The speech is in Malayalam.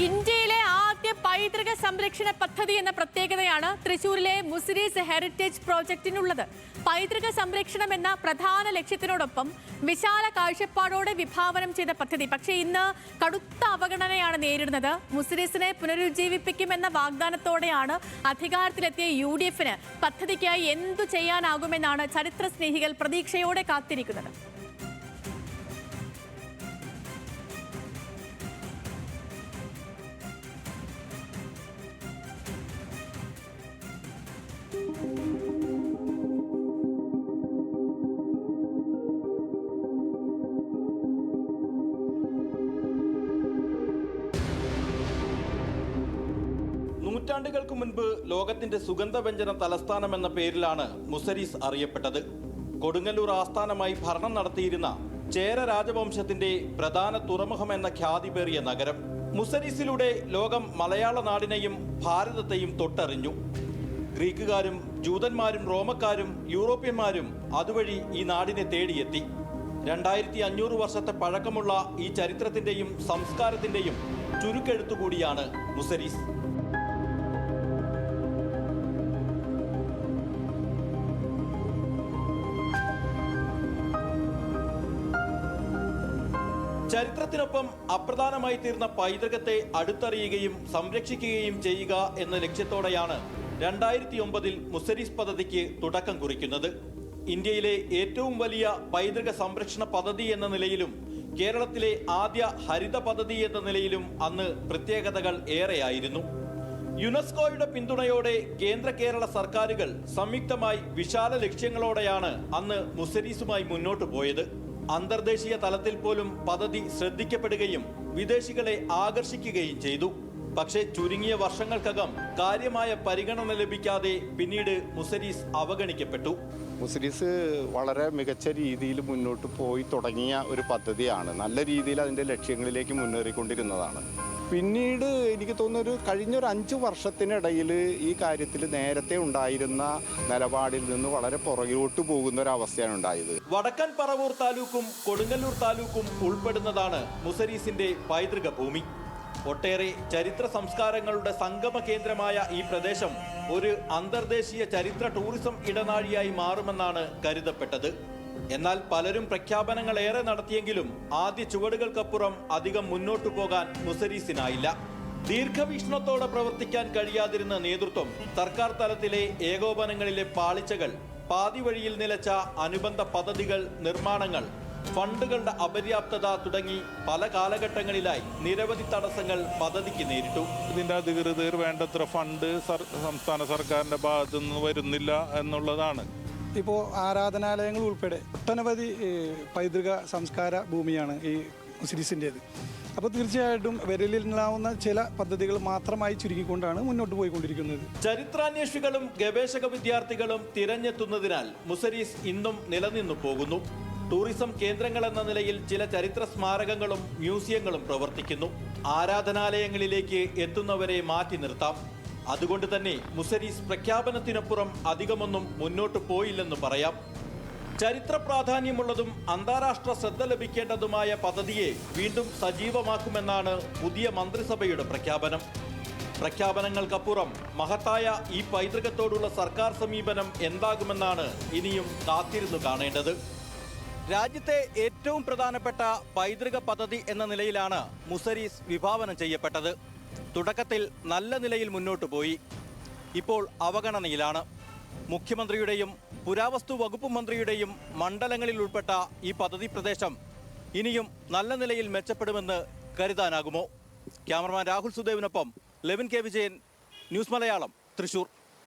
ഇന്ത്യയിലെ ആദ്യ പൈതൃക സംരക്ഷണ പദ്ധതി എന്ന പ്രത്യേകതയാണ് തൃശൂരിലെ മുസിരീസ് ഹെറിറ്റേജ് പ്രോജക്റ്റിനുള്ളത്. പൈതൃക സംരക്ഷണം എന്ന പ്രധാന ലക്ഷ്യത്തിനോടൊപ്പം വിശാല കാഴ്ചപ്പാടോടെ വിഭാവനം ചെയ്ത പദ്ധതി പക്ഷേ ഇന്ന് കടുത്ത അവഗണനയാണ് നേരിടുന്നത്. മുസിരീസിനെ പുനരുജ്ജീവിപ്പിക്കുമെന്ന വാഗ്ദാനത്തോടെയാണ് അധികാരത്തിലെത്തിയ UDF-ന് പദ്ധതിക്കായി എന്തു ചെയ്യാനാകുമെന്നാണ് ചരിത്ര സ്നേഹികൾ പ്രതീക്ഷയോടെ കാത്തിരിക്കുന്നത്. നൂറ്റാണ്ടുകൾക്ക് മുൻപ് ലോകത്തിന്റെ സുഗന്ധവ്യഞ്ജന തലസ്ഥാനം എന്ന പേരിലാണ് മുസരീസ് അറിയപ്പെട്ടത്. കൊടുങ്ങല്ലൂർ ആസ്ഥാനമായി ഭരണം നടത്തിയിരുന്ന ചേര രാജവംശത്തിന്റെ പ്രധാന തുറമുഖം എന്ന ഖ്യാതിപേറിയ നഗരം. മുസരീസിലൂടെ ലോകം മലയാള നാടിനെയും ഭാരതത്തെയും തൊട്ടറിഞ്ഞു. ഗ്രീക്കുകാരും ജൂതന്മാരും റോമക്കാരും യൂറോപ്യന്മാരും അതുവഴി ഈ നാടിനെ തേടിയെത്തി. 2500 വർഷത്തെ പഴക്കമുള്ള ഈ ചരിത്രത്തിന്റെയും സംസ്കാരത്തിന്റെയും ചുരുക്കെഴുത്തുകൂടിയാണ് മുസരീസ്. ചരിത്രത്തിനൊപ്പം അപ്രധാനമായി തീർന്ന പൈതൃകത്തെ അടുത്തറിയുകയും സംരക്ഷിക്കുകയും ചെയ്യുക എന്ന ലക്ഷ്യത്തോടെയാണ് 2009 മുസരീസ് പദ്ധതിക്ക് തുടക്കം കുറിക്കുന്നത്. ഇന്ത്യയിലെ ഏറ്റവും വലിയ പൈതൃക സംരക്ഷണ പദ്ധതി എന്ന നിലയിലും കേരളത്തിലെ ആദ്യ ഹരിത പദ്ധതി എന്ന നിലയിലും അന്ന് പ്രത്യേകതകൾ ഏറെയായിരുന്നു. യുനെസ്കോയുടെ പിന്തുണയോടെ കേന്ദ്ര കേരള സർക്കാരുകൾ സംയുക്തമായി വിശാല ലക്ഷ്യങ്ങളോടെയാണ് അന്ന് മുസരീസുമായി മുന്നോട്ടു പോയത്. അന്തർദേശീയ തലത്തിൽ പോലും പദ്ധതി ശ്രദ്ധിക്കപ്പെടുകയും വിദേശികളെ ആകർഷിക്കുകയും ചെയ്തു. പക്ഷേ ചുരുങ്ങിയ വർഷങ്ങൾക്കകം കാര്യമായ പരിഗണന ലഭിക്കാതെ പിന്നീട് മുസരീസ് അവഗണിക്കപ്പെട്ടു. മുസരീസ് വളരെ മികച്ച രീതിയിൽ മുന്നോട്ട് പോയി തുടങ്ങിയ ഒരു പദ്ധതിയാണ്. നല്ല രീതിയിൽ അതിൻ്റെ ലക്ഷ്യങ്ങളിലേക്ക് മുന്നേറിക്കൊണ്ടിരുന്നതാണ്. പിന്നീട് എനിക്ക് തോന്നുന്നൊരു കഴിഞ്ഞൊരു 5 വർഷത്തിനിടയിൽ ഈ കാര്യത്തിൽ നേരത്തെ ഉണ്ടായിരുന്ന നിലപാടിൽ നിന്ന് വളരെ പുറകോട്ട് പോകുന്ന ഒരു അവസ്ഥയാണ് ഉണ്ടായത്. വടക്കൻ പറവൂർ താലൂക്കും കൊടുങ്ങല്ലൂർ താലൂക്കും ഉൾപ്പെടുന്നതാണ് മുസരീസിന്റെ പൈതൃക ഭൂമി. ഒട്ടേറെ ചരിത്ര സംസ്കാരങ്ങളുടെ സംഗമ കേന്ദ്രമായ ഈ പ്രദേശം ഒരു അന്തർദേശീയ ചരിത്ര ടൂറിസം ഇടനാഴിയായി മാറുമെന്നാണ് കരുതപ്പെട്ടത്. എന്നാൽ പലരും പ്രഖ്യാപനങ്ങൾ ഏറെ നടത്തിയെങ്കിലും ആദ്യ ചുവടുകൾക്കപ്പുറം അധികം മുന്നോട്ടു പോകാൻ മുസരീസിനായില്ല. ദീർഘവീക്ഷണത്തോടെ പ്രവർത്തിക്കാൻ കഴിയാതിരുന്ന നേതൃത്വം, സർക്കാർ തലത്തിലെ ഏകോപനങ്ങളിലെ പാളിച്ചകൾ, പാതി വഴിയിൽ നിലച്ച അനുബന്ധ പദ്ധതികൾ, നിർമ്മാണങ്ങൾ, ഫണ്ടുകളുടെ അപര്യാപ്തത തുടങ്ങി പല കാലഘട്ടങ്ങളിലായി നിരവധി തടസ്സങ്ങൾ പദ്ധതിക്ക് നേരിട്ടു. ഇതിന്റെ അധികൃതർ വേണ്ടത്ര ഫണ്ട് സംസ്ഥാന സർക്കാരിന്റെ ഭാഗത്തു നിന്ന് വരുന്നില്ല എന്നുള്ളതാണ്. ഇപ്പോൾ ആരാധനാലയങ്ങൾ ഉൾപ്പെടെ ഒട്ടനവധി പൈതൃക സംസ്കാര ഭൂമിയാണ് ഈ മുസരീസിൻ്റേത്. അപ്പോൾ തീർച്ചയായിട്ടും വിരലിലുണ്ടാവുന്ന ചില പദ്ധതികൾ മാത്രമായി ചുരുക്കിക്കൊണ്ടാണ് മുന്നോട്ട് പോയിക്കൊണ്ടിരിക്കുന്നത്. ചരിത്രാന്വേഷികളും ഗവേഷക വിദ്യാർത്ഥികളും തിരഞ്ഞെത്തുന്നതിനാൽ മുസരീസ് ഇന്നും നിലനിന്നു പോകുന്നു. ടൂറിസം കേന്ദ്രങ്ങൾ എന്ന നിലയിൽ ചില ചരിത്ര സ്മാരകങ്ങളും മ്യൂസിയങ്ങളും പ്രവർത്തിക്കുന്നു. ആരാധനാലയങ്ങളിലേക്ക് എത്തുന്നവരെ മാറ്റി നിർത്താം. അതുകൊണ്ട് തന്നെ മുസരീസ് പ്രഖ്യാപനത്തിനപ്പുറം അധികമൊന്നും മുന്നോട്ട് പോയില്ലെന്ന് പറയാം. ചരിത്ര പ്രാധാന്യമുള്ളതും അന്താരാഷ്ട്ര ശ്രദ്ധ ലഭിക്കേണ്ടതുമായ പദ്ധതിയെ വീണ്ടും സജീവമാക്കുമെന്നാണ് പുതിയ മന്ത്രിസഭയുടെ പ്രഖ്യാപനം. പ്രഖ്യാപനങ്ങൾക്കപ്പുറം മഹത്തായ ഈ പൈതൃകത്തോടുള്ള സർക്കാർ സമീപനം എന്താകുമെന്നാണ് ഇനിയും കാത്തിരുന്നു കാണേണ്ടത്. രാജ്യത്തെ ഏറ്റവും പ്രധാനപ്പെട്ട പൈതൃക പദ്ധതി എന്ന നിലയിലാണ് മുസരീസ് വിഭാവനം ചെയ്യപ്പെട്ടത്. തുടക്കത്തിൽ നല്ല നിലയിൽ മുന്നോട്ടു പോയി. ഇപ്പോൾ അവഗണനയിലാണ്. മുഖ്യമന്ത്രിയുടെയും പുരാവസ്തു വകുപ്പ് മന്ത്രിയുടെയും മണ്ഡലങ്ങളിൽ ഉൾപ്പെട്ട ഈ പദ്ധതി പ്രദേശം ഇനിയും നല്ല നിലയിൽ മെച്ചപ്പെടുമെന്ന് കരുതാനാകുമോ? ക്യാമറമാൻ രാഹുൽ സുദേവിനൊപ്പം ലെവിൻ കെ വിജയൻ, ന്യൂസ് മലയാളം, തൃശൂർ.